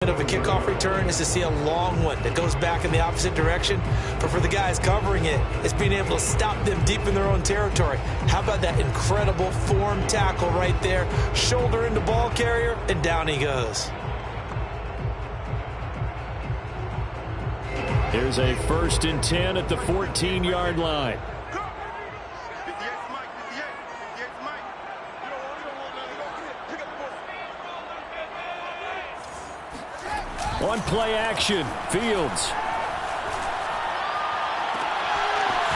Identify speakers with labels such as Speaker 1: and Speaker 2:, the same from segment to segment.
Speaker 1: Of a kickoff return is to see a long one that goes back in the opposite direction. But for the guys covering it, it's being able to stop them deep in their own territory. How about that incredible form tackle right there? Shoulder into ball carrier, and down he goes.
Speaker 2: Here's a 1st and 10 at the 14-yard line. On play action, Fields.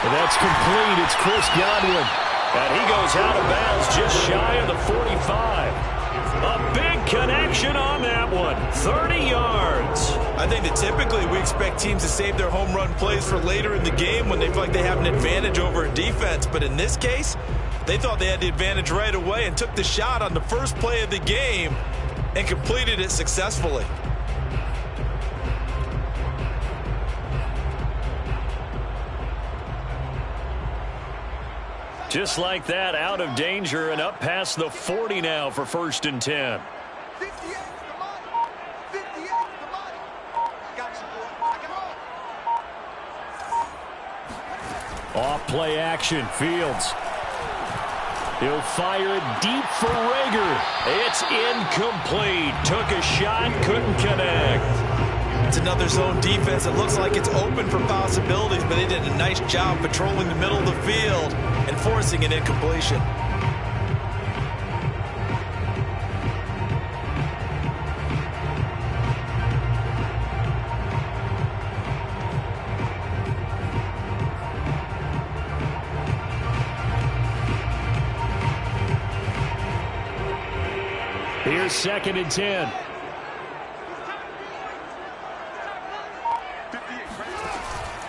Speaker 2: And that's complete. It's Chris Godwin. And he goes out of bounds just shy of the 45. A big connection on that one. 30 yards.
Speaker 1: I think that typically we expect teams to save their home run plays for later in the game when they feel like they have an advantage over a defense. But in this case, they thought they had the advantage right away and took the shot on the first play of the game and completed it successfully.
Speaker 2: Just like that, out of danger and up past the 40 now for 1st and 10. Off play action, Fields. He'll fire it deep for Rager. It's incomplete. Took a shot, couldn't connect.
Speaker 1: It's another zone defense. It looks like it's open for possibilities, but they did a nice job patrolling the middle of the field and forcing an incompletion.
Speaker 2: Here's 2nd and 10.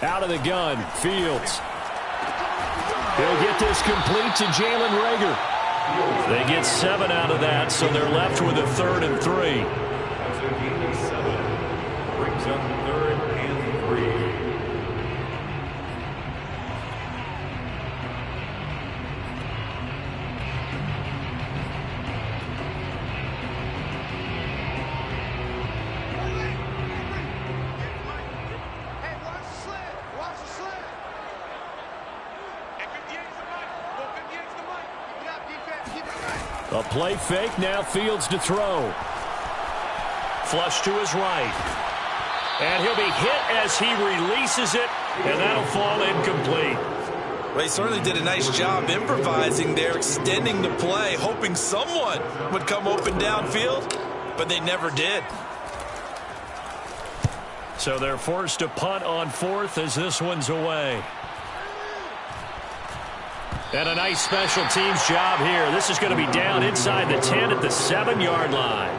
Speaker 2: Out of the gun, Fields. He'll get this complete to Jalen Rager. They get 7 out of that, so they're left with a 3rd and 3.
Speaker 3: Brings up 3rd and 3.
Speaker 2: A play fake, now Fields to throw. Flush to his right. And he'll be hit as he releases it, and that'll fall incomplete.
Speaker 1: Well, he certainly did a nice job improvising there, extending the play, hoping someone would come open downfield, but they never did.
Speaker 2: So they're forced to punt on 4th as this one's away. And a nice special teams job here. This is going to be down inside the 10 at the 7-yard line.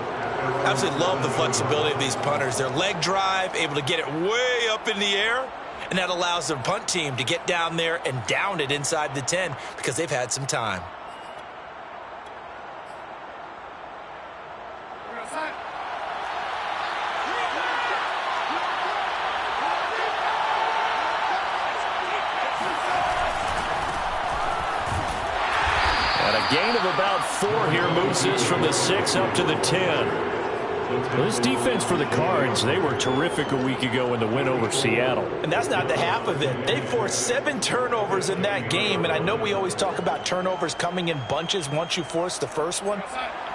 Speaker 1: Absolutely love the flexibility of these punters. Their leg drive, able to get it way up in the air, and that allows their punt team to get down there and down it inside the 10 because they've had some time.
Speaker 2: Gain of about 4 here moves this from the 6 up to the 10. Well, this defense for the Cards, they were terrific a week ago in the win over Seattle.
Speaker 1: And that's not the half of it. They forced 7 turnovers in that game, and I know we always talk about turnovers coming in bunches once you force the first one,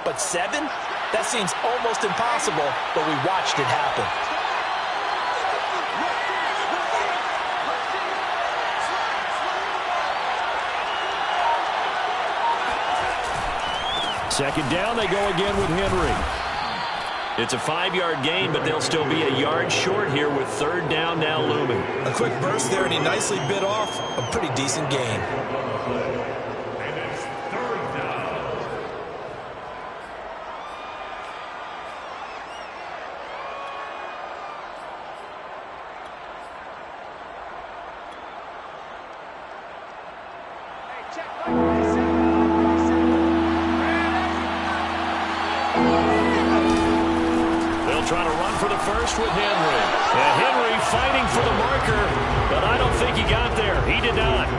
Speaker 1: but 7? That seems almost impossible, but we watched it happen.
Speaker 2: Second down, they go again with Henry. It's a 5-yard gain, but they'll still be a yard short here with 3rd down now looming.
Speaker 1: A quick burst there, and he nicely bit off a pretty decent gain.
Speaker 2: Trying to run for the first with Henry. And Henry fighting for the marker, but I don't think he got there. He did not.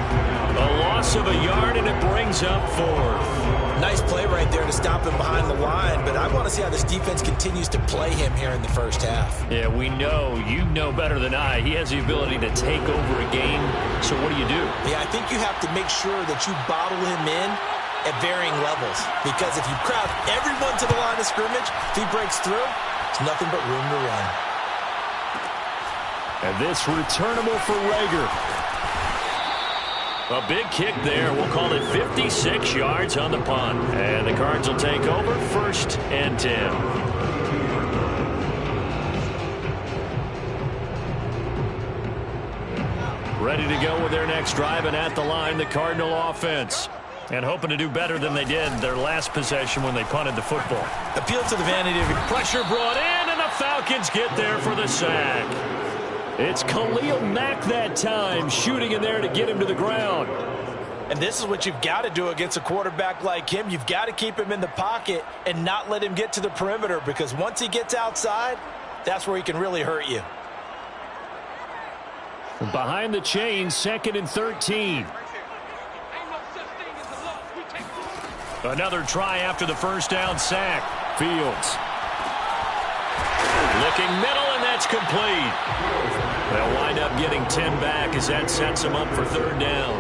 Speaker 2: A loss of a yard, and it brings up 4th.
Speaker 1: Nice play right there to stop him behind the line, but I want to see how this defense continues to play him here in the first half.
Speaker 2: Yeah, we know, you know better than I, he has the ability to take over a game. So what do?
Speaker 1: Yeah, I think you have to make sure that you bottle him in at varying levels, because if you crowd everyone to the line of scrimmage, if he breaks through, it's nothing but room to run.
Speaker 2: And this returnable for Rager. A big kick there. We'll call it 56 yards on the punt. And the Cards will take over 1st and 10. Ready to go with their next drive, and at the line, the Cardinal offense. And hoping to do better than they did their last possession when they punted the football.
Speaker 1: Appeal to the vanity of it.
Speaker 2: Pressure brought in, and the Falcons get there for the sack. It's Khalil Mack that time, shooting in there to get him to the ground.
Speaker 1: And this is what you've got to do against a quarterback like him. You've got to keep him in the pocket and not let him get to the perimeter, because once he gets outside, that's where he can really hurt you.
Speaker 2: Behind the chain, 2nd and 13. Another try after the first down sack. Fields. Looking middle, and that's complete. They'll wind up getting 10 back as that sets them up for 3rd down.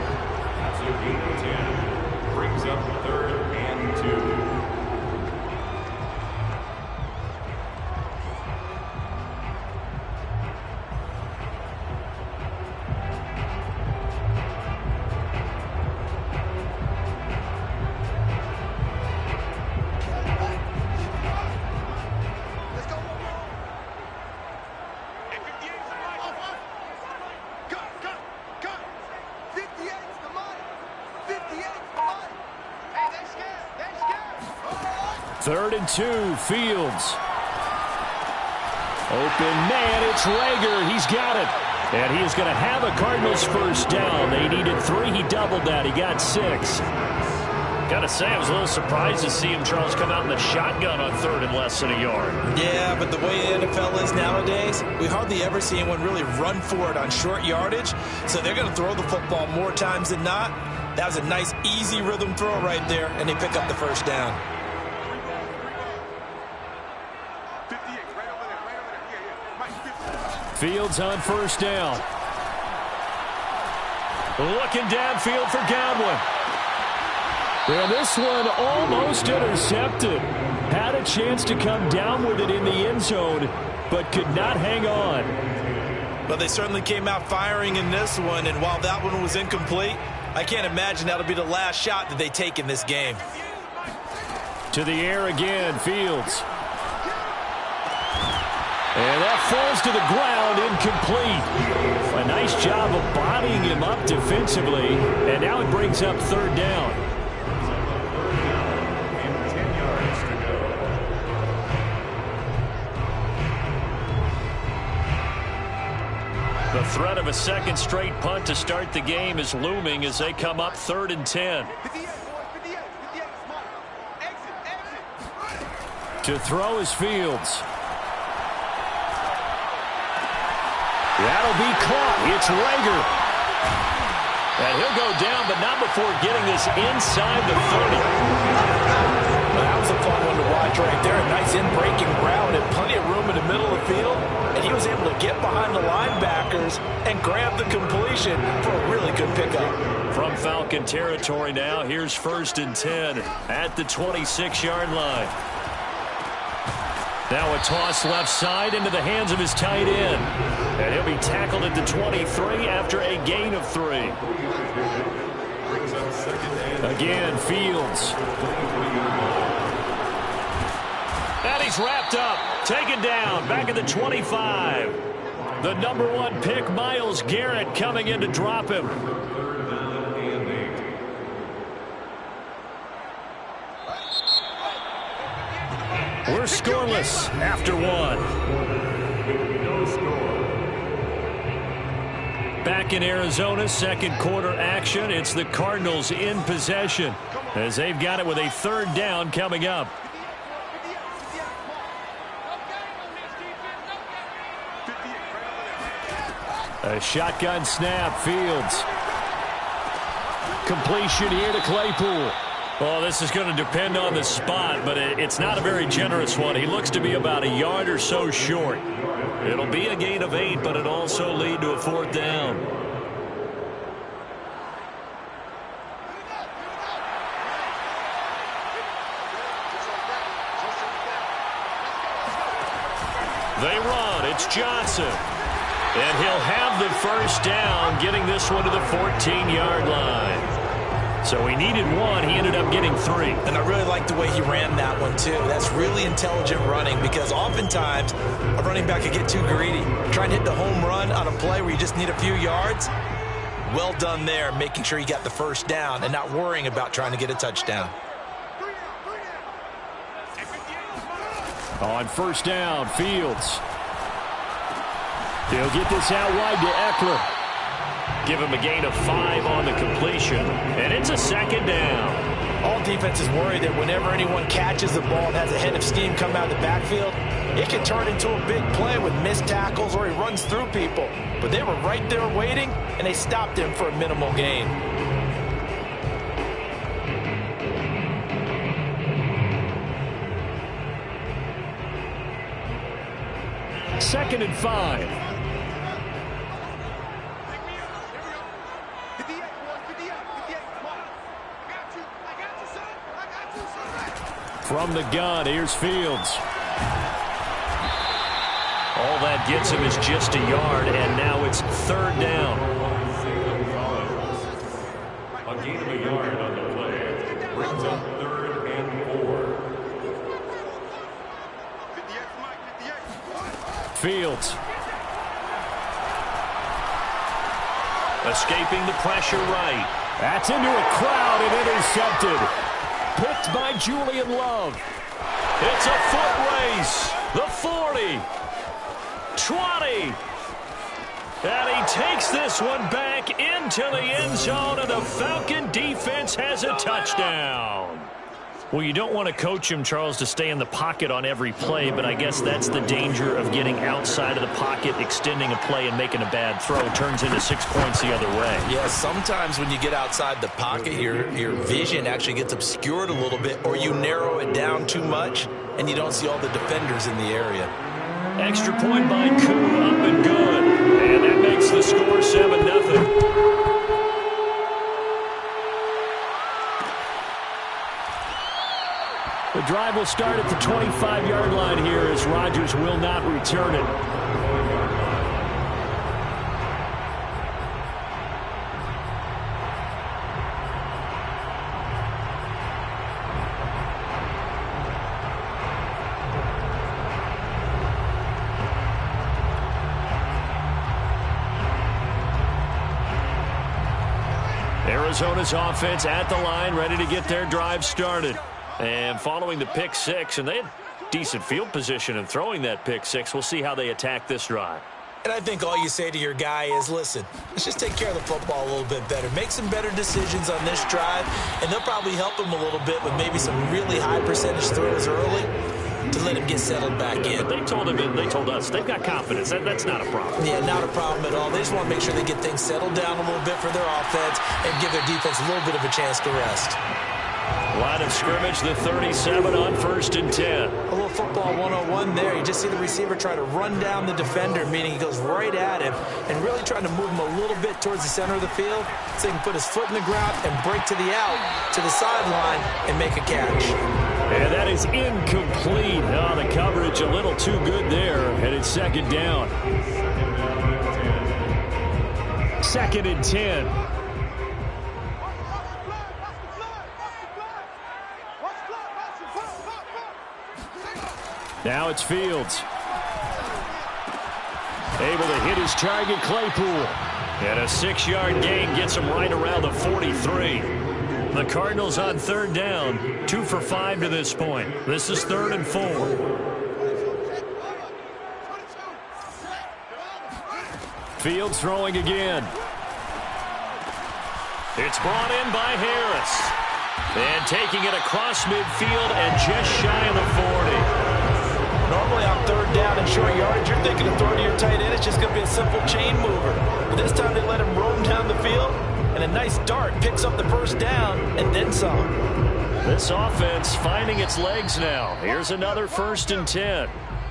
Speaker 3: That's a gain of 10. Brings up 3rd and 2.
Speaker 2: Third and 2, Fields. Open man, it's Rager. He's got it. And he is going to have a Cardinals first down. They needed 3. He doubled that. He got 6. Got to say, I was a little surprised to see him, Charles, come out in the shotgun on 3rd and less than a yard.
Speaker 1: Yeah, but the way the NFL is nowadays, we hardly ever see anyone really run for it on short yardage. So they're going to throw the football more times than not. That was a nice, easy rhythm throw right there, and they pick up the first down.
Speaker 2: Fields on first down. Looking downfield for Godwin. And this one almost intercepted. Had a chance to come down with it in the end zone, but could not hang on.
Speaker 1: But they certainly came out firing in this one, and while that one was incomplete, I can't imagine that'll be the last shot that they take in this game.
Speaker 2: To the air again, Fields. And that falls to the ground, incomplete. A nice job of bodying him up defensively, and now it brings up 3rd down.
Speaker 3: And 10 yards to go.
Speaker 2: The threat of a second straight punt to start the game is looming as they come up 3rd and 10. To throw is Fields. That'll be caught. It's Rager. And he'll go down, but not before getting this inside the 30.
Speaker 1: Well, that was a fun one to watch right there. A nice in-breaking route and plenty of room in the middle of the field. And he was able to get behind the linebackers and grab the completion for a really good pickup.
Speaker 2: From Falcon territory now, here's 1st and 10 at the 26-yard line. Now a toss left side into the hands of his tight end. And he'll be tackled at the 23 after a gain of 3. Again, Fields. And he's wrapped up, taken down, back at the 25. The number 1 pick, Myles Garrett, coming in to drop him. We're scoreless after 1.
Speaker 3: No score.
Speaker 2: Back in Arizona, 2nd quarter action. It's the Cardinals in possession as they've got it with a 3rd down coming up. A shotgun snap, Fields. Completion here to Claypool. Well, this is going to depend on the spot, but it's not a very generous one. He looks to be about a yard or so short. It'll be a gain of 8, but it'll also lead to a 4th down. They run. It's Johnson. And he'll have the 1st down, getting this one to the 14-yard line. So he needed 1. He ended up getting 3.
Speaker 1: And I really like the way he ran that one, too. That's really intelligent running because oftentimes a running back can get too greedy. Trying to hit the home run on a play where you just need a few yards. Well done there, making sure you got the 1st down and not worrying about trying to get a touchdown.
Speaker 2: On 1st down, Fields. He'll get this out wide to Eckler. Give him a gain of 5 on the completion, and it's a 2nd down.
Speaker 1: All defenses worry that whenever anyone catches the ball and has a head of steam come out of the backfield, it can turn into a big play with missed tackles or he runs through people. But they were right there waiting, and they stopped him for a minimal gain.
Speaker 2: Second and 5. From the gun, here's Fields. All that gets him is just a yard, and now it's 3rd down.
Speaker 3: A gain of a yard on the play. Brings up 3rd and 4.
Speaker 2: Fields. Escaping the pressure right. That's into a crowd and intercepted. Picked by Julian Love. It's a foot race. The 40. 20. And he takes this one back into the end zone, and the Falcon defense has a touchdown. Well, you don't want to coach him, Charles, to stay in the pocket on every play, but I guess that's the danger of getting outside of the pocket, extending a play, and making a bad throw. It turns into 6 points the other way.
Speaker 1: Yeah, sometimes when you get outside the pocket, your vision actually gets obscured a little bit, or you narrow it down too much, and you don't see all the defenders in the area.
Speaker 2: Extra point by Koo, up and good. And that makes the score 7-0. The drive will start at the 25-yard line here as Rodgers will not return it. Arizona's offense at the line, ready to get their drive started. And following the pick 6, and they had decent field position in throwing that pick 6. We'll see how they attack this drive.
Speaker 1: And I think all you say to your guy is, listen, let's just take care of the football a little bit better. Make some better decisions on this drive, and they'll probably help him a little bit with maybe some really high percentage throws early to let him get settled back in.
Speaker 2: They told him, and they told us, they've got confidence. That's not a problem.
Speaker 1: Yeah, not a problem at all. They just want to make sure they get things settled down a little bit for their offense and give their defense a little bit of a chance to rest.
Speaker 2: Line of scrimmage, the 37 on 1st and 10.
Speaker 1: A little football 101 there. You just see the receiver try to run down the defender, meaning he goes right at him and really trying to move him a little bit towards the center of the field so he can put his foot in the ground and break to the out, to the sideline, and make a catch.
Speaker 2: And that is incomplete. Oh, the coverage a little too good there, and it's 2nd down. 2nd and 10. Now it's Fields. Able to hit his target, Claypool. And a 6-yard gain gets him right around the 43. The Cardinals on 3rd down, 2 for 5 to this point. This is 3rd and 4. Fields throwing again. It's brought in by Harris. And taking it across midfield and just shy of the 40.
Speaker 1: Normally on 3rd down and short yardage, you're thinking of throwing to your tight end. It's just going to be a simple chain mover. But this time they let him roam down the field, and a nice dart picks up the 1st down and then some.
Speaker 2: This offense finding its legs now. Here's another 1st and 10.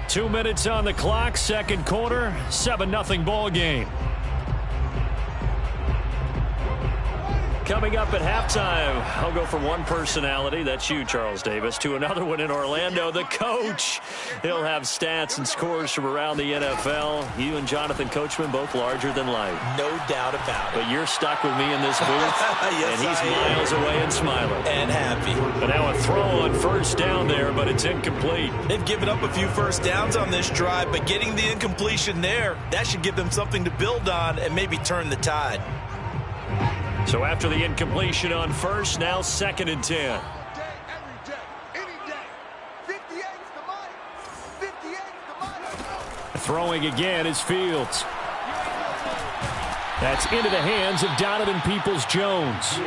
Speaker 2: 2 minutes on the clock, second quarter, 7-0 ball game. Coming up at halftime, I'll go from one personality, that's you, Charles Davis, to another one in Orlando, the coach. He'll have stats and scores from around the NFL. You and Jonathan Coachman, both larger than life.
Speaker 1: No doubt about it.
Speaker 2: But you're stuck with me in this booth,
Speaker 1: yes,
Speaker 2: and he's miles away and smiling.
Speaker 1: And happy.
Speaker 2: But now a throw on 1st down there, but it's incomplete.
Speaker 1: They've given up a few 1st downs on this drive, but getting the incompletion there, that should give them something to build on and maybe turn the tide.
Speaker 2: So after the incompletion on 1st, now 2nd and 10. Throwing again is Fields. That's into the hands of Donovan Peoples-Jones.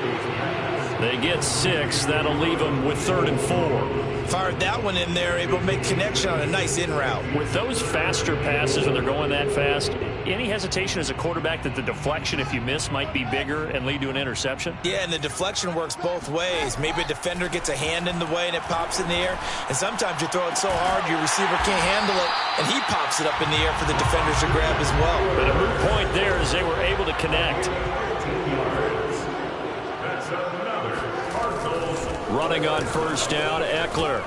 Speaker 2: They get 6. That'll leave them with 3rd and 4.
Speaker 1: Fired that one in there, able to make connection on a nice in route.
Speaker 2: With those faster passes when they're going that fast, any hesitation as a quarterback that the deflection, if you miss, might be bigger and lead to an interception?
Speaker 1: Yeah, and the deflection works both ways. Maybe a defender gets a hand in the way and it pops in the air. And sometimes you throw it so hard your receiver can't handle it, and he pops it up in the air for the defenders to grab as well.
Speaker 2: But a moot point there is they were able to connect. Running on 1st down, Eckler.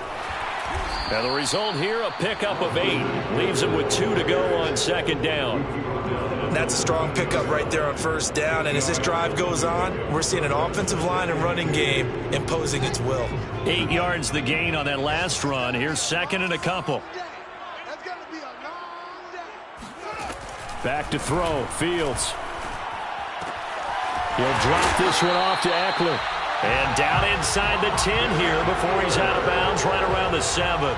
Speaker 2: And the result here, a pickup of 8. Leaves him with 2 to go on 2nd down.
Speaker 1: That's a strong pickup right there on 1st down. And as this drive goes on, we're seeing an offensive line and running game imposing its will.
Speaker 2: 8 yards the gain on that last run. Here's 2nd and a couple. Back to throw, Fields. He'll drop this one off to Eckler. And down inside the 10 here before he's out of bounds right around the 7.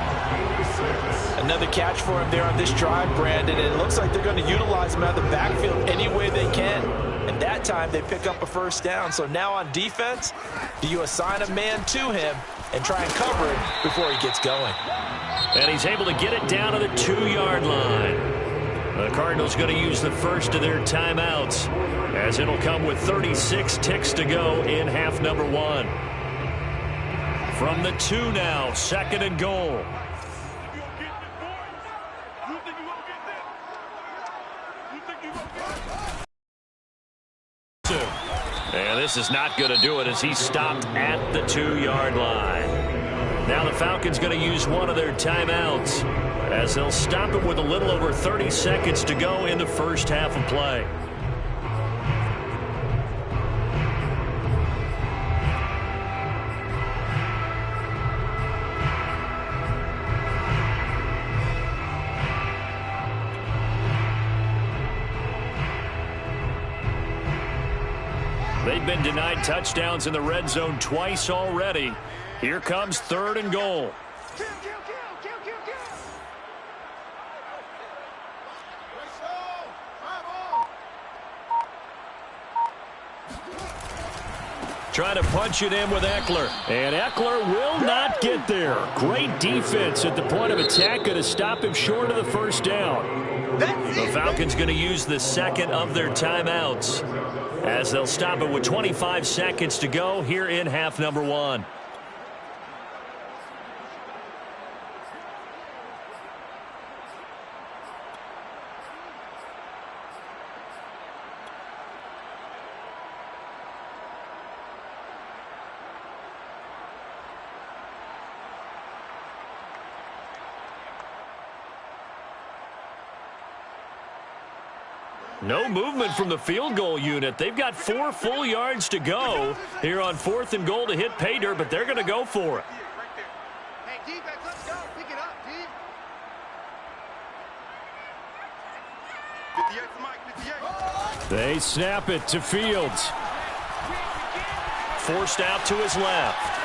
Speaker 1: Another catch for him there on this drive, Brandon. And it looks like they're going to utilize him out of the backfield any way they can. And that time they pick up a 1st down. So now on defense, do you assign a man to him and try and cover him before he gets going?
Speaker 2: And he's able to get it down to the 2-yard line. The Cardinals going to use the first of their timeouts, as it'll come with 36 ticks to go in half number 1. From the 2 now, 2nd and goal. And this is not going to do it as he's stopped at the 2-yard line. Now the Falcons going to use one of their timeouts, as they'll stop him with a little over 30 seconds to go in the first half of play. They've been denied touchdowns in the red zone twice already. Here comes 3rd and goal. Trying to punch it in with Eckler. And Eckler will not get there. Great defense at the point of attack, going to stop him short of the 1st down. The Falcons going to use the 2nd of their timeouts, as they'll stop it with 25 seconds to go here in half number 1. No movement from the field goal unit. They've got 4 full yards to go here on 4th and goal to hit pay dirt, but they're going to go for it.
Speaker 4: Hey, defense, let's go. Pick it up, team. 58 for Mike, 58.
Speaker 2: They snap it to Fields. Forced out to his left.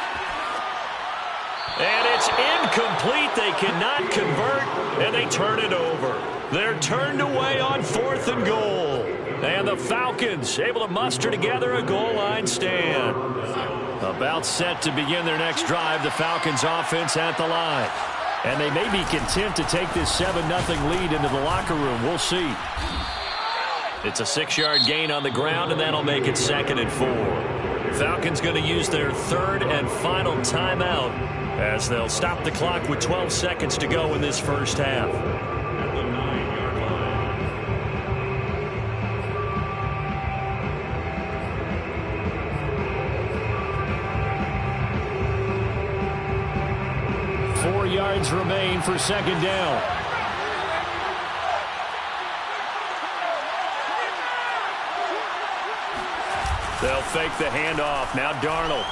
Speaker 2: And it's incomplete. They cannot convert, and they turn it over. They're turned away on 4th and goal. And the Falcons able to muster together a goal line stand. About set to begin their next drive, the Falcons offense at the line. And they may be content to take this 7-0 lead into the locker room. We'll see. It's a 6-yard gain on the ground, and that'll make it 2nd and 4. Falcons going to use their third and final timeout as they'll stop the clock with 12 seconds to go in this first half.
Speaker 3: At the 9-yard line.
Speaker 2: 4 yards remain for second down. They'll fake the handoff. Now Darnold.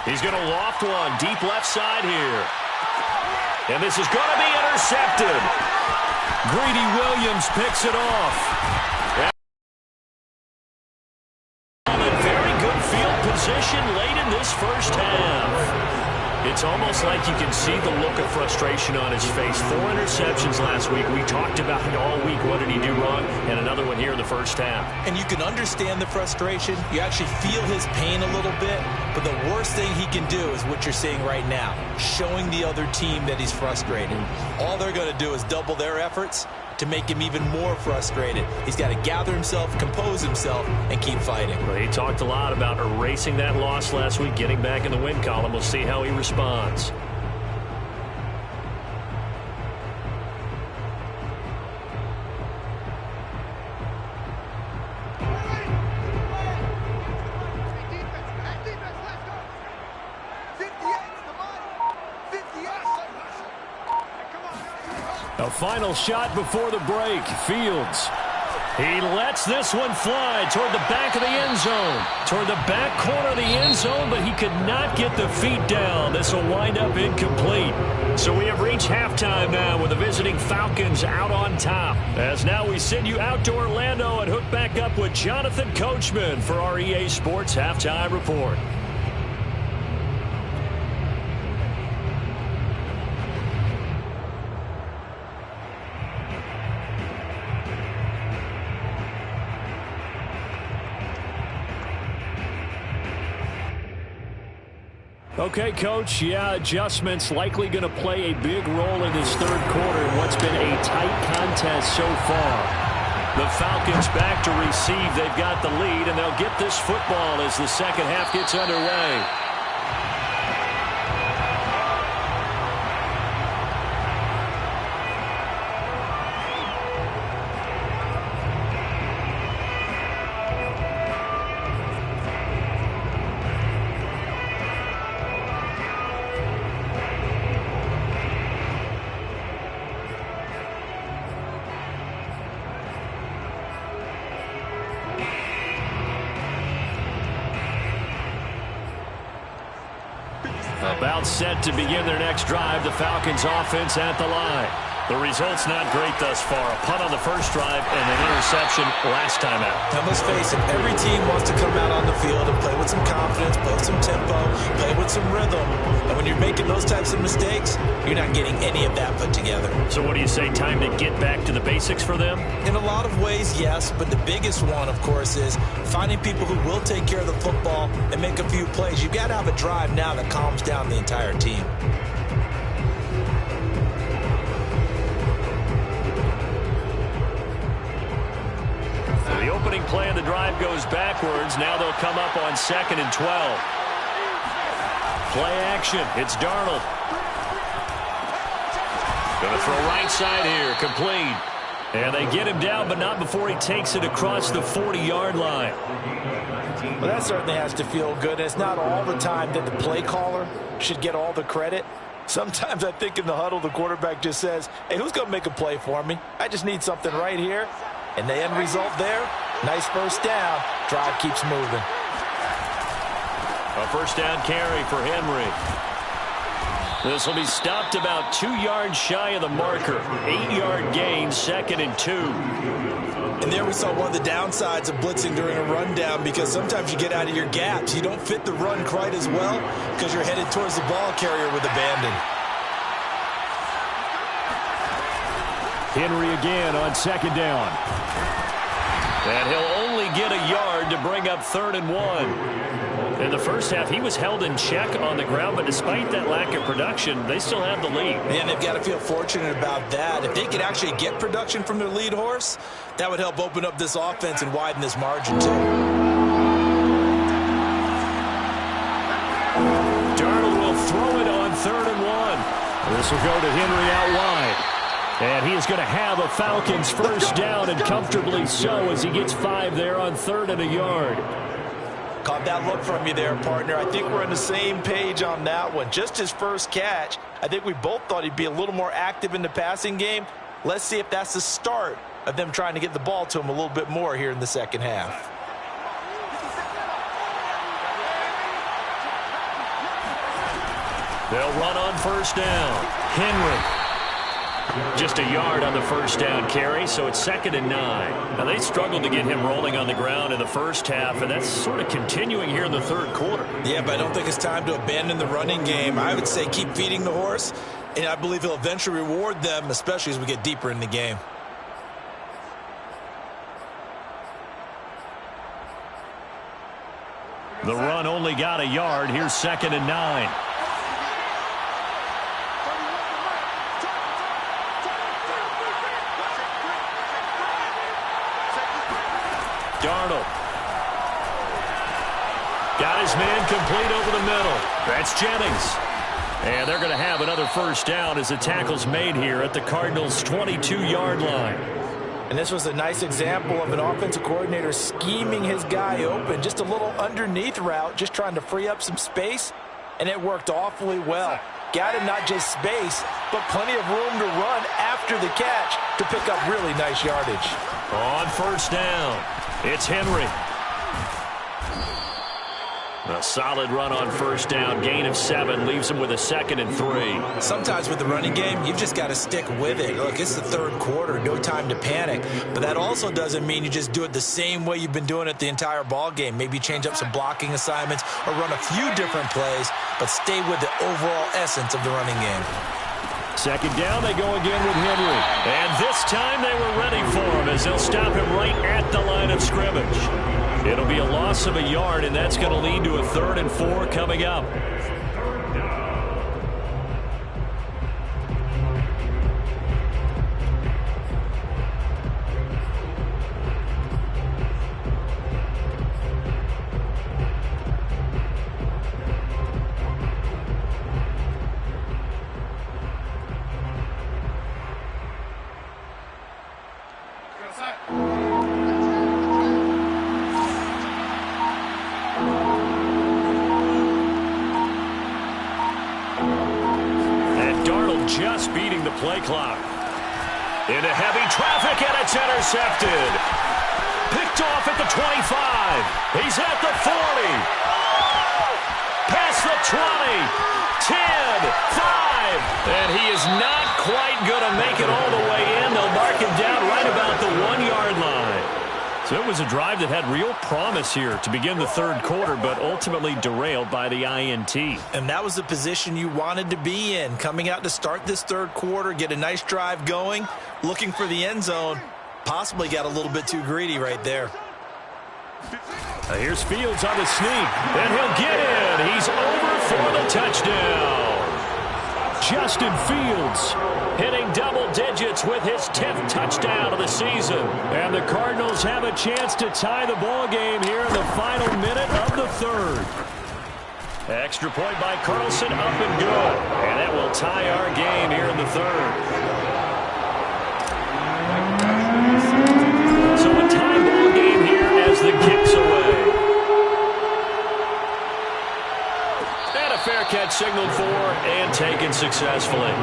Speaker 2: He's going to loft one deep left side here. And this is going to be intercepted. Greedy Williams picks it off. Very good field position late in this first half. It's almost like you can see the look of frustration on his face. 4 interceptions last week. We talked about it all week. What did he do wrong? And another one here in the first half.
Speaker 1: And you can understand the frustration. You actually feel his pain a little bit. But the worst thing he can do is what you're seeing right now, showing the other team that he's frustrated. All they're going to do is double their efforts to make him even more frustrated. He's got to gather himself, compose himself, and keep fighting.
Speaker 2: Well, he talked a lot about erasing that loss last week, getting back in the win column. We'll see how he responds. A final shot before the break. Fields. He lets this one fly toward the back of the end zone. Toward the back corner of the end zone, but he could not get the feet down. This will wind up incomplete. So we have reached halftime now with the visiting Falcons out on top. As now we send you out to Orlando and hook back up with Jonathan Coachman for our EA Sports Halftime Report. Okay, Coach, adjustments likely going to play a big role in this third quarter in what's been a tight contest so far. The Falcons back to receive. They've got the lead, and they'll get this football as the second half gets underway. About set to begin their next drive. The Falcons offense at the line. The result's not great thus far. A punt on the first drive and an interception last time out.
Speaker 1: Now let's face it, every team wants to come out on the field and play with some confidence, play with some tempo, play with some rhythm. And when you're making those types of mistakes, you're not getting any of that put together.
Speaker 2: So what do you say, time to get back to the basics for them?
Speaker 1: In a lot of ways, yes. But the biggest one, of course, is finding people who will take care of the football and make a few plays. You've got to have a drive now that calms down the entire team.
Speaker 2: The opening play of the drive goes backwards. Now they'll come up on 2nd and 12. Play action. It's Darnold. Going to throw right side here. Complete. And they get him down, but not before he takes it across the 40-yard line.
Speaker 1: Well, that certainly has to feel good. It's not all the time that the play caller should get all the credit. Sometimes I think in the huddle, the quarterback just says, hey, who's going to make a play for me? I just need something right here. And the end result there, nice first down. Drive keeps moving.
Speaker 2: A first down carry for Henry. This will be stopped about 2 yards shy of the marker. 8-yard gain, 2nd and 2.
Speaker 1: And there we saw one of the downsides of blitzing during a rundown, because sometimes you get out of your gaps. You don't fit the run quite as well because you're headed towards the ball carrier with abandon.
Speaker 2: Henry again on 2nd down. And he'll only get a yard to bring up 3rd and 1. In the first half, he was held in check on the ground, but despite that lack of production, they still have the lead.
Speaker 1: And they've got to feel fortunate about that. If they could actually get production from their lead horse, that would help open up this offense and widen this margin too.
Speaker 2: 3rd and 1. This will go to Henry out wide. And he is going to have a Falcons first down, and comfortably so, as he gets 5 there on 3rd and a yard.
Speaker 1: Caught that look from you there, partner. I think we're on the same page on that one. Just his first catch. I think we both thought he'd be a little more active in the passing game. Let's see if that's the start of them trying to get the ball to him a little bit more here in the second half.
Speaker 2: They'll run on first down. Henry. Just a yard on the first down carry, so it's 2nd and 9. Now, they struggled to get him rolling on the ground in the first half, and that's sort of continuing here in the 3rd quarter.
Speaker 1: Yeah, but I don't think it's time to abandon the running game. I would say keep feeding the horse, and I believe he'll eventually reward them, especially as we get deeper in the game.
Speaker 2: The run only got a yard. Here's 2nd and 9. Darnold. Got his man complete over the middle. That's Jennings. And they're going to have another first down as the tackle's made here at the Cardinals' 22-yard line.
Speaker 1: And this was a nice example of an offensive coordinator scheming his guy open. Just a little underneath route, just trying to free up some space, and it worked awfully well. Got him not just space, but plenty of room to run after the catch to pick up really nice yardage.
Speaker 2: On first down, it's Henry. A solid run on first down. Gain of 7 leaves him with a 2nd and 3.
Speaker 1: Sometimes with the running game, you've just got to stick with it. Look, it's the 3rd quarter, no time to panic. But that also doesn't mean you just do it the same way you've been doing it the entire ball game. Maybe change up some blocking assignments or run a few different plays, but stay with the overall essence of the running game.
Speaker 2: 2nd down, they go again with Henry. And this time they were ready for him as they'll stop him right at the line of scrimmage. It'll be a loss of a yard, and that's going to lead to a 3rd and 4 coming up. Just beating the play clock. Into heavy traffic, and it's intercepted. Picked off at the 25. He's at the 40. Past the 20. 10, 5. And he is not quite going to make it all the way in. They'll mark him down right about the 1-yard line. So it was a drive that had real promise here to begin the 3rd quarter, but ultimately derailed by the INT.
Speaker 1: And that was the position you wanted to be in, coming out to start this 3rd quarter, get a nice drive going, looking for the end zone. Possibly got a little bit too greedy right there.
Speaker 2: Here's Fields on the sneak, and he'll get in. He's over for the touchdown. Justin Fields hitting double digits with his 10th touchdown of the season. And the Cardinals have a chance to tie the ball game here in the final minute of the 3rd. Extra point by Carlson, up and good. And that will tie our game here in the 3rd. So a tie ball game here as the kick's away. And a fair catch signaled for and taken successfully.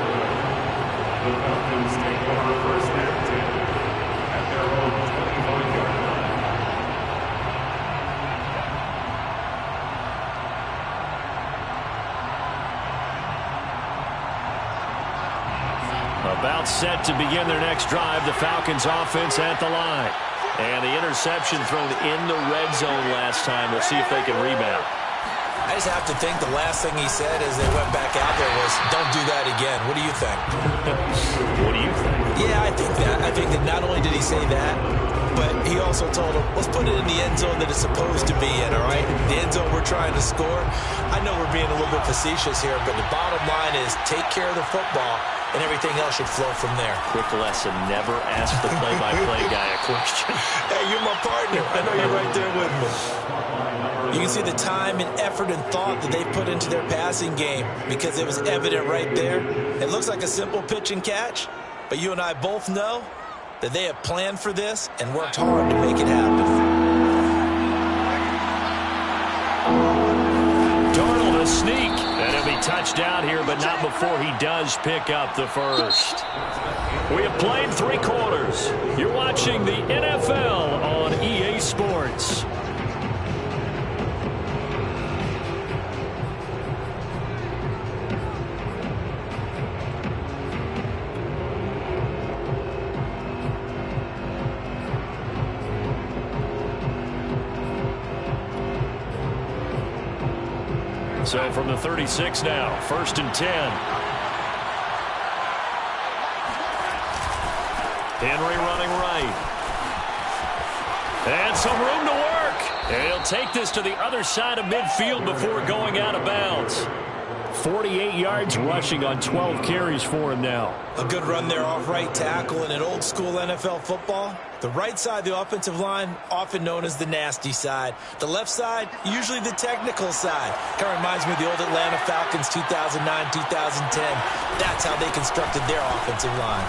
Speaker 2: About set to begin their next drive, the Falcons offense at the line. And the interception thrown in the red zone last time. We'll see if they can rebound.
Speaker 1: I just have to think the last thing he said as they went back out there was, don't do that again. What do you think?
Speaker 2: What do you think?
Speaker 1: Yeah, I think that. I think that not only did he say that, but he also told him, let's put it in the end zone that it's supposed to be in, all right? The end zone we're trying to score. I know we're being a little bit facetious here, but the bottom line is take care of the football, and everything else should flow from there.
Speaker 2: Quick lesson, never ask the play-by-play guy a question.
Speaker 1: Hey, you're my partner. I know you're right there with me. You can see the time and effort and thought that they put into their passing game because it was evident right there. It looks like a simple pitch and catch, but you and I both know that they have planned for this and worked hard to make it happen.
Speaker 2: Darnold a sneak, and he'll be touched down here, but not before he does pick up the first. We have played 3 quarters. You're watching the NFL on EA Sports. So from the 36 now, 1st and 10. Henry running right. And some room to work. And he'll take this to the other side of midfield before going out of bounds. 48 yards rushing on 12 carries for him now.
Speaker 1: A good run there off right tackle. In an old school NFL football, the right side of the offensive line, often known as the nasty side. The left side, usually the technical side. Kind of reminds me of the old Atlanta Falcons 2009, 2010. That's how they constructed their offensive line.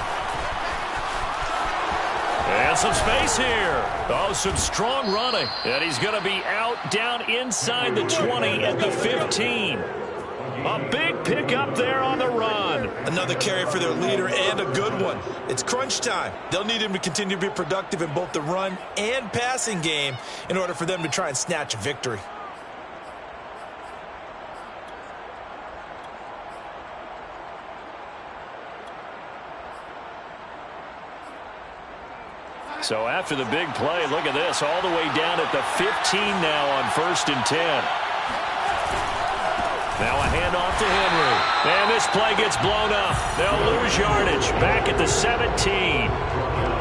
Speaker 2: And some space here. Oh, some strong running. And he's going to be out down inside the 20 at the 15. A big pickup there on the run.
Speaker 1: Another carry for their leader and a good one. It's crunch time. They'll need him to continue to be productive in both the run and passing game in order for them to try and snatch a victory.
Speaker 2: So after the big play, look at this, all the way down at the 15 now on 1st and 10. Now a handoff to Henry. And this play gets blown up. They'll lose yardage. Back at the 17.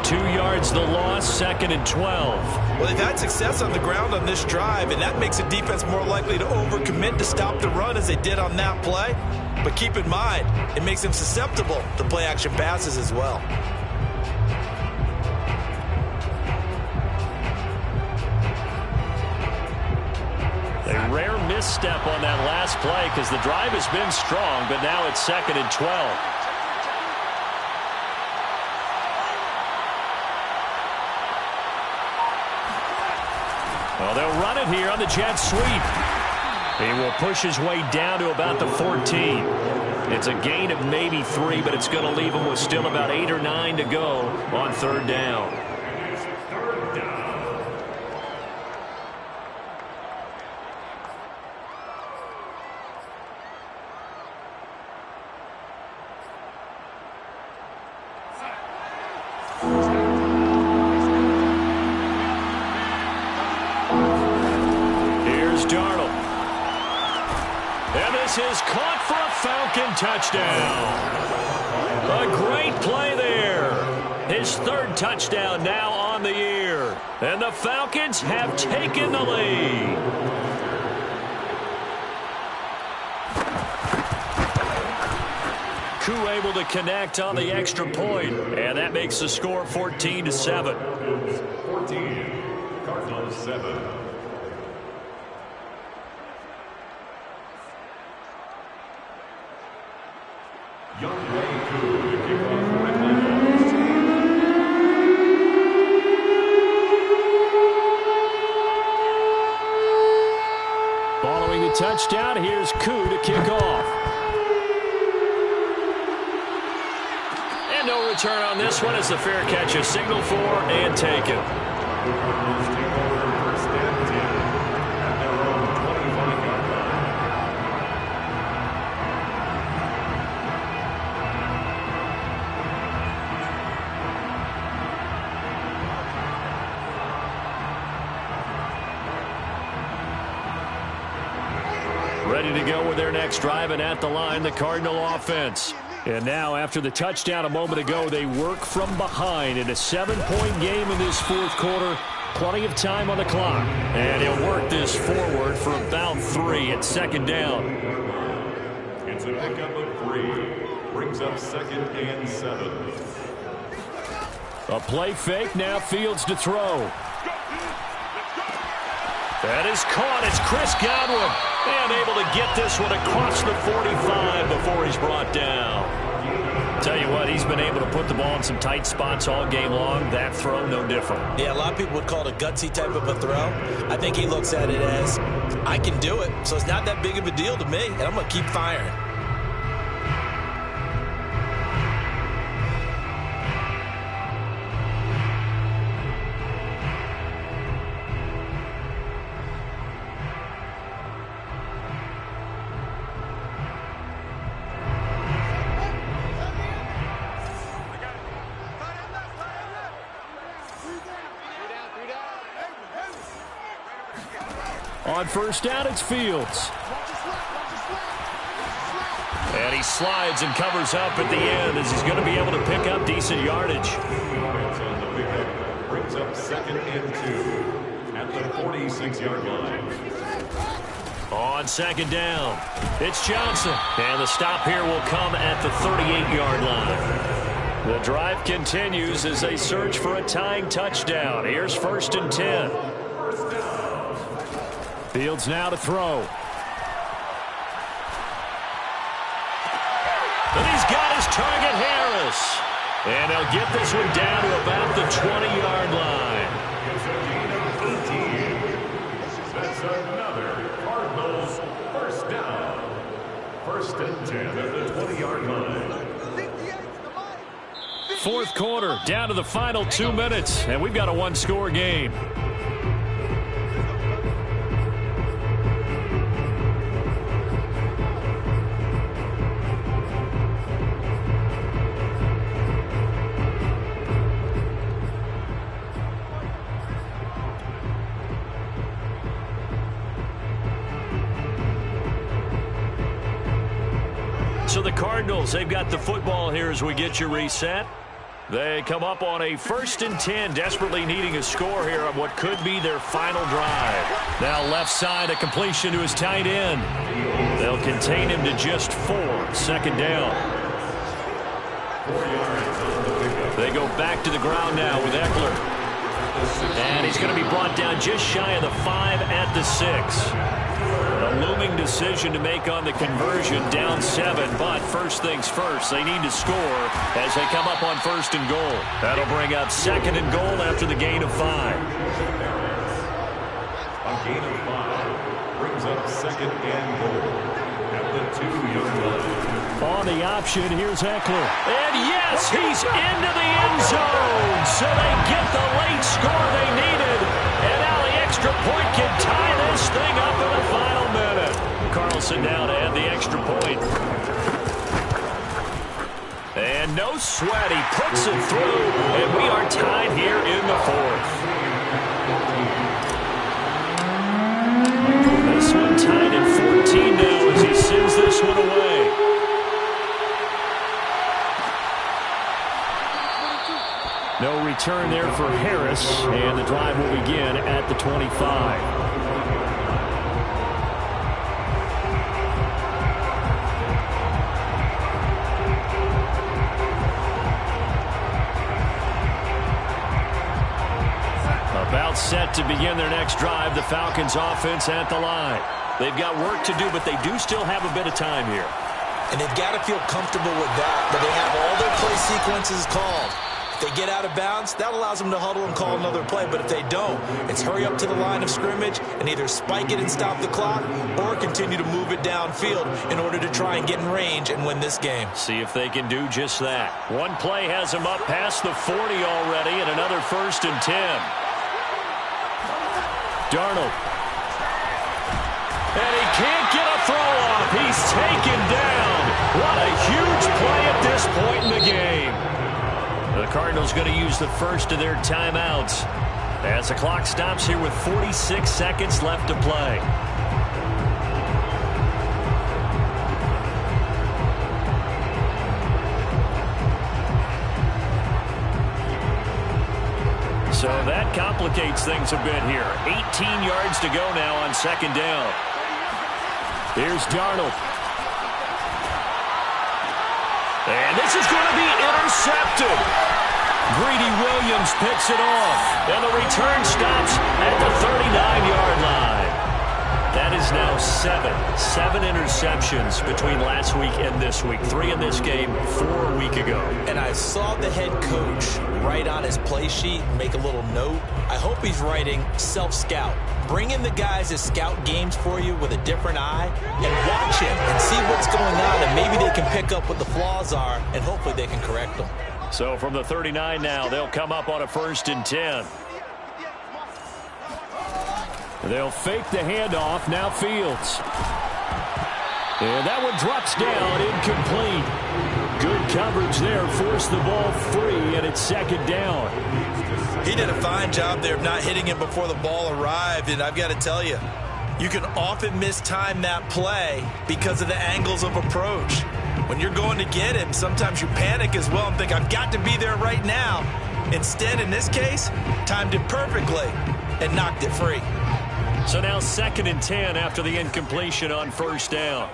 Speaker 2: 2 yards the loss, 2nd and 12.
Speaker 1: Well, they've had success on the ground on this drive, and that makes a defense more likely to overcommit to stop the run as they did on that play. But keep in mind, it makes them susceptible to play-action passes as well.
Speaker 2: A rare misstep on that last play because the drive has been strong, but now it's 2nd and 12. Well, they'll run it here on the jet sweep. He will push his way down to about the 14. It's a gain of maybe 3, but it's going to leave him with still about 8 or 9 to go on 3rd down. Is caught for a Falcon touchdown. A great play there. His 3rd touchdown now on the year. And the Falcons have taken the lead. Koo able to connect on the extra point, and that makes the score 14-7.
Speaker 3: 14, Cardinals 7.
Speaker 2: Following the touchdown, here's Koo to kick off. And no return on this one as the fair catch is signaled for and taken. Ready to go with their next drive, and at the line, the Cardinal offense. And now, after the touchdown a moment ago, they work from behind in a 7-point game in this fourth quarter. Plenty of time on the clock. And he'll work this forward for about 3 at second down.
Speaker 3: It's a pickup of 3. Brings up 2nd and 7.
Speaker 2: A play fake, now Fields to throw. That is caught. It's Chris Godwin. And able to get this one across the 45 before he's brought down. Tell you what, he's been able to put the ball in some tight spots all game long. That throw, no different.
Speaker 1: Yeah, a lot of people would call it a gutsy type of a throw. I think he looks at it as, I can do it, so it's not that big of a deal to me, and I'm going to keep firing.
Speaker 2: On first down, it's Fields. And he slides and covers up at the end as he's going to be able to pick up decent yardage.
Speaker 3: Defense on the pickup brings up 2nd and 2 at the 46-yard line.
Speaker 2: On second down, it's Johnson. And the stop here will come at the 38-yard line. The drive continues as they search for a tying touchdown. Here's 1st and 10. Fields now to throw. And he's got his target, Harris. And they'll get this one down to about the 20-yard line.
Speaker 3: It's a gain of 18. That's another Cardinals first down. 1st and 10 at the 20-yard line.
Speaker 2: Fourth quarter, down to the final 2 minutes, and we've got a one-score game. So the Cardinals, they've got the football here as we get you reset. They come up on a 1st and 10, desperately needing a score here on what could be their final drive. Now left side, a completion to his tight end. They'll contain him to just 4, 2nd down. They go back to the ground now with Eckler. And he's going to be brought down just shy of the 5 at the 6. A looming decision to make on the conversion, down 7, but first things first, they need to score as they come up on 1st and goal. That'll bring up 2nd and goal after the gain of 5.
Speaker 3: A gain of 5 brings up 2nd and goal at the 2-yard line.
Speaker 2: On the option, here's Eckler. And yes, he's into the end zone. So they get the late score they needed. And now the extra point can tie this thing up in the final minute. Carlson now to add the extra point. And no sweat. He puts it through. And we are tied here in the 4th. This one tied at 14 now as he sends this one away. No return there for Harris, and the drive will begin at the 25. About set to begin their next drive, the Falcons offense at the line. They've got work to do, but they do still have a bit of time here.
Speaker 1: And they've got to feel comfortable with that, but they have all their play sequences called. If they get out of bounds, that allows them to huddle and call another play. But if they don't, it's hurry up to the line of scrimmage and either spike it and stop the clock or continue to move it downfield in order to try and get in range and win this game.
Speaker 2: See if they can do just that. One play has them up past the 40 already, and another 1st and 10. Darnold. And he can't get a throw off. He's taken down. What a huge play at this point in the game. The Cardinals going to use the first of their timeouts as the clock stops here with 46 seconds left to play. So that complicates things a bit here. 18 yards to go now on second down. Here's Darnold. And this is going to be intercepted. Greedy Williams picks it off. And the return stops at the 39-yard line. That is now 7 interceptions between last week and this week. 3 in this game, 4 a week ago.
Speaker 1: And I saw the head coach write on his play sheet, make a little note. I hope he's writing self-scout. Bring in the guys that scout games for you with a different eye and watch him and see what's going on, and maybe they can pick up what the flaws are, and hopefully they can correct them.
Speaker 2: So from the 39 now, they'll come up on a 1st and 10. They'll fake the handoff. Now Fields. And that one drops down, incomplete. Good coverage there. Forced the ball free, and it's 2nd down.
Speaker 1: He did a fine job there of not hitting him before the ball arrived, and I've got to tell you, you can often mistime that play because of the angles of approach. When you're going to get him, sometimes you panic as well and think, I've got to be there right now. Instead, in this case, timed it perfectly and knocked it free.
Speaker 2: So now 2nd and 10 after the incompletion on 1st down.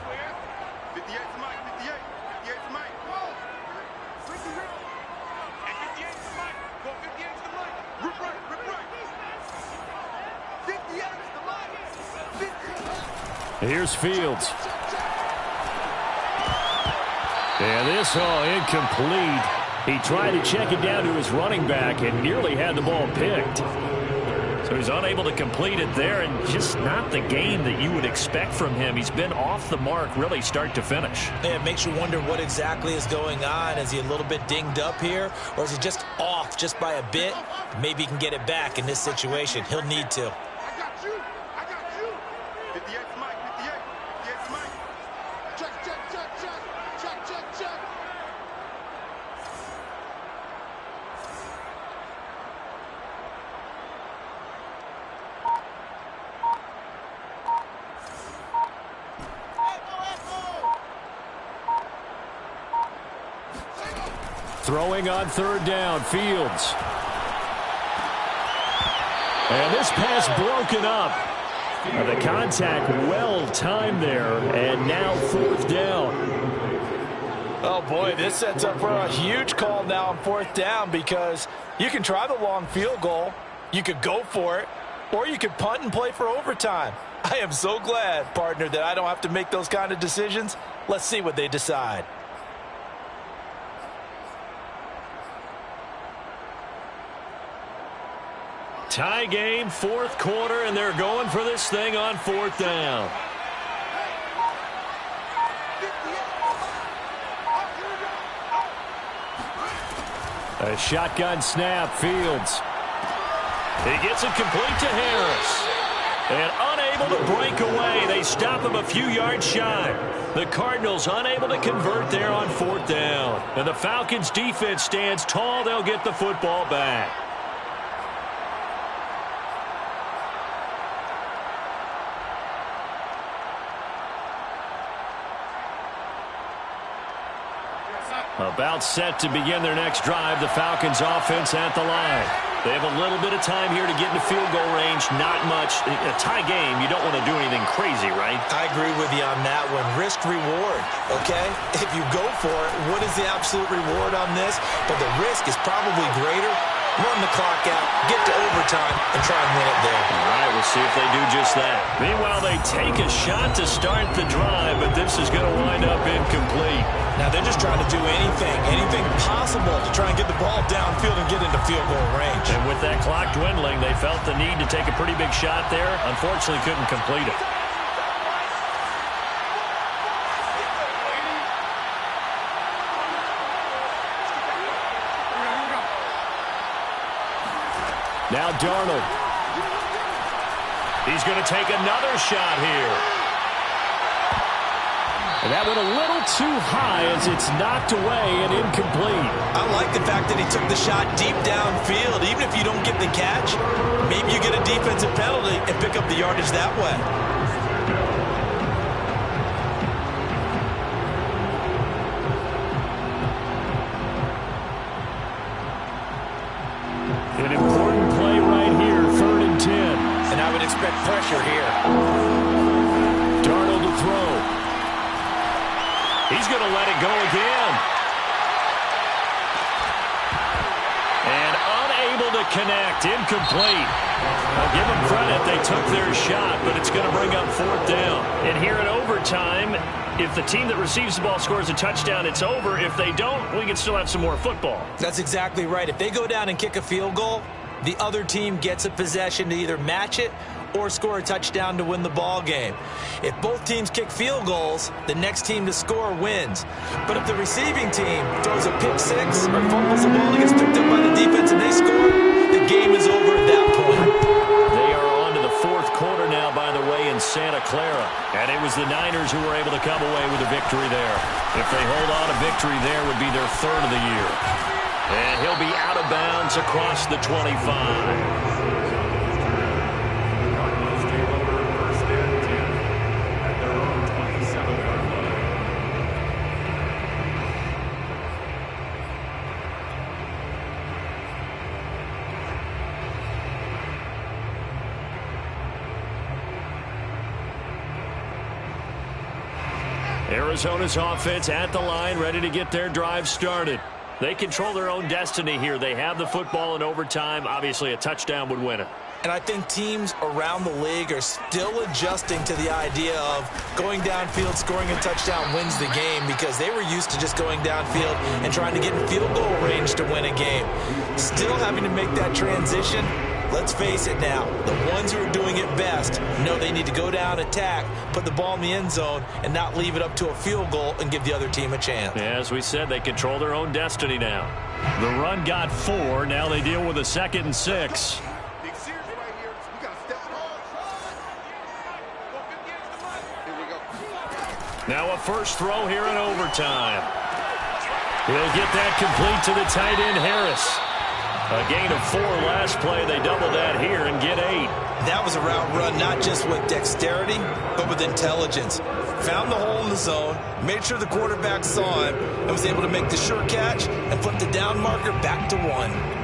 Speaker 4: 58 to Mike, 58. 58 to Mike. 58 to Mike. Go 58 to Mike. Rip right, rip right. 58 to Mike.
Speaker 2: Here's Fields. And this incomplete. He tried to check it down to his running back and nearly had the ball picked. So he's unable to complete it there, and just not the game that you would expect from him. He's been off the mark really start to finish.
Speaker 1: Yeah, it makes you wonder what exactly is going on. Is he a little bit dinged up here, or is he just off just by a bit? Maybe he can get it back in this situation. He'll need to.
Speaker 4: I got you. I got you. 58 to Mike, 58. 58 to Mike. Check, check, check, check. Check, check, check.
Speaker 2: Throwing on 3rd down, Fields. And this pass broken up. The contact well timed there, and now 4th down.
Speaker 1: Oh, boy, this sets up for a huge call now on 4th down, because you can try the long field goal, you could go for it, or you could punt and play for overtime. I am so glad, partner, that I don't have to make those kind of decisions. Let's see what they decide.
Speaker 2: Tie game, 4th quarter, and they're going for this thing on 4th down. A shotgun snap, Fields. He gets it complete to Harris. And unable to break away. They stop him a few yards shy. The Cardinals unable to convert there on 4th down. And the Falcons defense stands tall. They'll get the football back. About set to begin their next drive. The Falcons offense at the line. They have a little bit of time here to get into field goal range. Not much. A tie game, you don't want to do anything crazy, right?
Speaker 1: I agree with you on that one. Risk reward, okay? If you go for it, what is the absolute reward on this? But the risk is probably greater. Run the clock out, get to overtime, and try and win it there.
Speaker 2: All right, we'll see if they do just that. Meanwhile, they take a shot to start the drive, but this is going to wind up incomplete.
Speaker 1: Now, they're just trying to do anything possible to try and get the ball downfield and get into field goal range.
Speaker 2: And with that clock dwindling, they felt the need to take a pretty big shot there. Unfortunately, couldn't complete it. Now Darnold. He's going to take another shot here. And that went a little too high as it's knocked away and incomplete.
Speaker 1: I like the fact that he took the shot deep downfield. Even if you don't get the catch, maybe you get a defensive penalty and pick up the yardage that way.
Speaker 2: An important
Speaker 1: expect pressure here.
Speaker 2: Darnold to throw. He's going to let it go again. And unable to connect. Incomplete. I'll give them credit. They took their shot, but it's going to bring up 4th down.
Speaker 5: And here in overtime, if the team that receives the ball scores a touchdown, it's over. If they don't, we can still have some more football.
Speaker 1: That's exactly right. If they go down and kick a field goal, the other team gets a possession to either match it or score a touchdown to win the ball game. If both teams kick field goals, the next team to score wins. But if the receiving team throws a pick six or fumbles the ball and gets picked up by the defense and they score, the game is over at that point.
Speaker 2: They are on to the 4th quarter now, by the way, in Santa Clara. And it was the Niners who were able to come away with a victory there. If they hold on, a victory there would be their 3rd of the year. And he'll be out of bounds across the 25. Arizona's offense at the line, ready to get their drive started. They control their own destiny here. They have the football in overtime. Obviously, a touchdown would win it.
Speaker 1: And I think teams around the league are still adjusting to the idea of going downfield, scoring a touchdown wins the game, because they were used to just going downfield and trying to get in field goal range to win a game. Still having to make that transition. Let's face it now, the ones who are doing it best know they need to go down, attack, put the ball in the end zone, and not leave it up to a field goal and give the other team a chance.
Speaker 2: As we said, they control their own destiny now. The run got 4. Now they deal with a 2nd and 6.
Speaker 4: Big series right here. We got to step it up. Here we go.
Speaker 2: Now a first throw here in overtime. He'll get that complete to the tight end, Harris. A gain of 4 last play. They double that here and get 8.
Speaker 1: That was a route run not just with dexterity, but with intelligence. Found the hole in the zone, made sure the quarterback saw him, and was able to make the sure catch and put the down marker back to 1.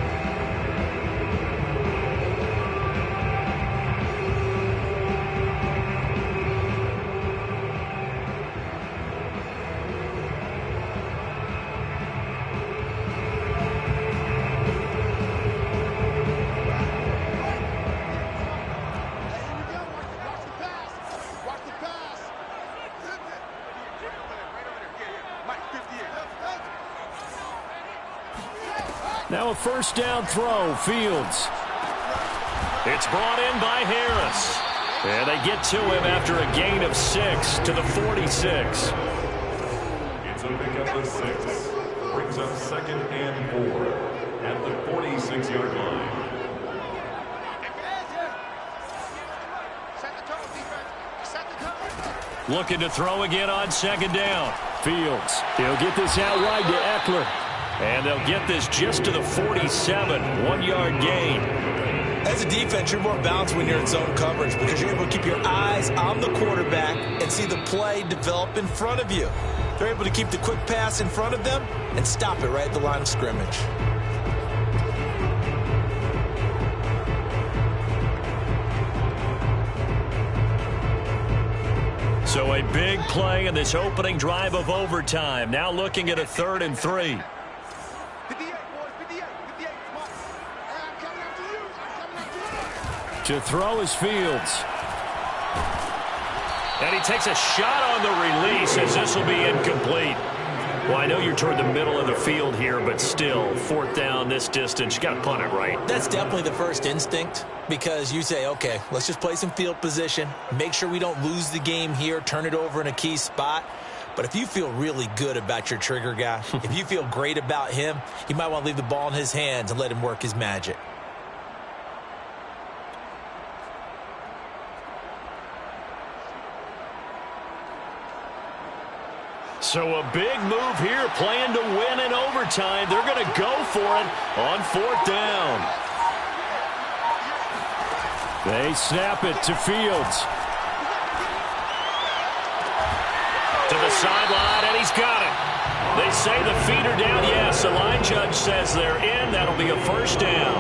Speaker 2: Now a first down throw, Fields. It's brought in by Harris. And they get to him after a gain of 6 to the 46.
Speaker 3: It's a pickup of 6. Brings up 2nd and 4 at the 46-yard line.
Speaker 2: Looking to throw again on 2nd down. Fields. He'll get this out wide to Eckler. And they'll get this just to the 47. 1-yard gain.
Speaker 1: As a defense, you're more balanced when you're in zone coverage because you're able to keep your eyes on the quarterback and see the play develop in front of you. They're able to keep the quick pass in front of them and stop it right at the line of scrimmage.
Speaker 2: So a big play in this opening drive of overtime. Now looking at a 3rd and 3. To throw is Fields. And he takes a shot on the release as this will be incomplete. Well, I know you're toward the middle of the field here, but still, 4th down this distance, you got to punt it right.
Speaker 1: That's definitely the first instinct because you say, okay, let's just play some field position, make sure we don't lose the game here, turn it over in a key spot. But if you feel really good about your trigger guy, if you feel great about him, you might want to leave the ball in his hands and let him work his magic.
Speaker 2: So a big move here, playing to win in overtime. They're going to go for it on 4th down. They snap it to Fields. To the sideline, and he's got it. They say the feet are down. Yes, the line judge says they're in. That'll be a first down.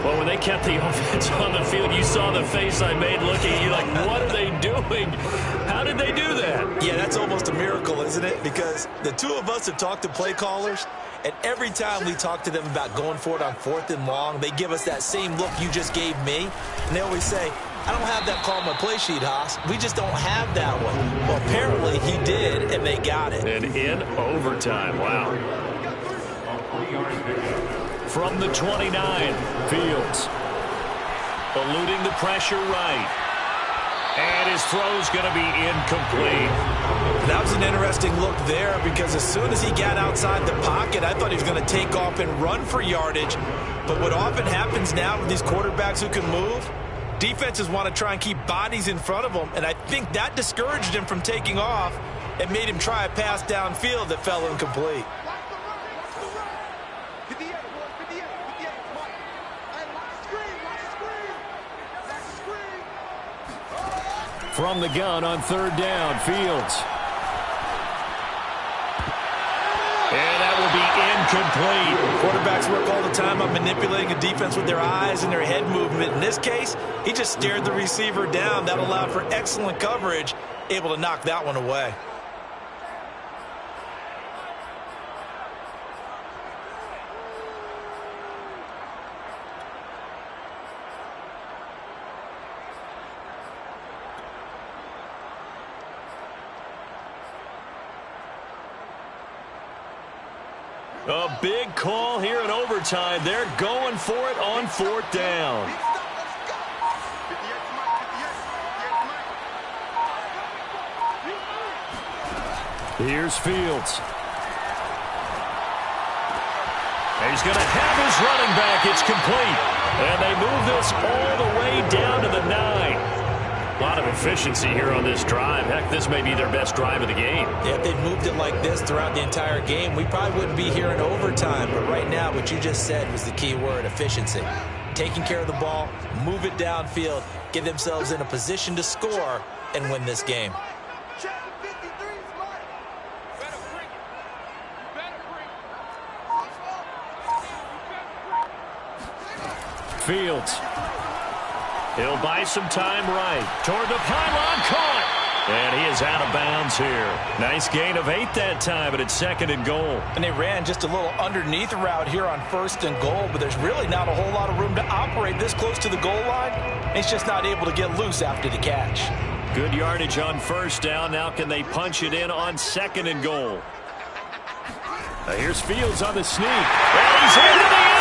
Speaker 2: Well, when
Speaker 5: they kept the offense on the field. You saw the face I made looking at you like, what are they doing? How did they do that?
Speaker 1: Yeah, that's almost a miracle, isn't it? Because the two of us have talked to play callers, and every time we talk to them about going for it on 4th and long, they give us that same look you just gave me. And they always say, I don't have that call on my play sheet, Haas. We just don't have that one. Well, apparently he did, and they got it.
Speaker 5: And in overtime, wow. From the 29, Fields. Eluding the pressure right. And his throw's going to be incomplete.
Speaker 1: That was an interesting look there because as soon as he got outside the pocket, I thought he was going to take off and run for yardage. But what often happens now with these quarterbacks who can move, defenses want to try and keep bodies in front of them, and I think that discouraged him from taking off and made him try a pass downfield that fell incomplete.
Speaker 5: From the gun on 3rd down, Fields. And that will be incomplete.
Speaker 1: Quarterbacks work all the time on manipulating a defense with their eyes and their head movement. In this case, he just stared the receiver down. That allowed for excellent coverage, able to knock that one away.
Speaker 5: A big call here in overtime. They're going for it on 4th down. Here's Fields. And he's going to have his running back. It's complete. And they move this all the way down to the 9. A lot of efficiency here on this drive. Heck, this may be their best drive of the game.
Speaker 1: Yeah, if they'd moved it like this throughout the entire game, we probably wouldn't be here in overtime. But right now, what you just said was the key word, efficiency. Taking care of the ball, move it downfield, get themselves in a position to score and win this game.
Speaker 5: Fields. He'll buy some time right. Toward the pylon, caught. And he is out of bounds here. Nice gain of 8 that time, but it's 2nd and goal.
Speaker 1: And they ran just a little underneath route here on 1st and goal, but there's really not a whole lot of room to operate this close to the goal line. He's just not able to get loose after the catch.
Speaker 5: Good yardage on 1st down. Now can they punch it in on 2nd and goal? Here's Fields on the sneak. And he's into the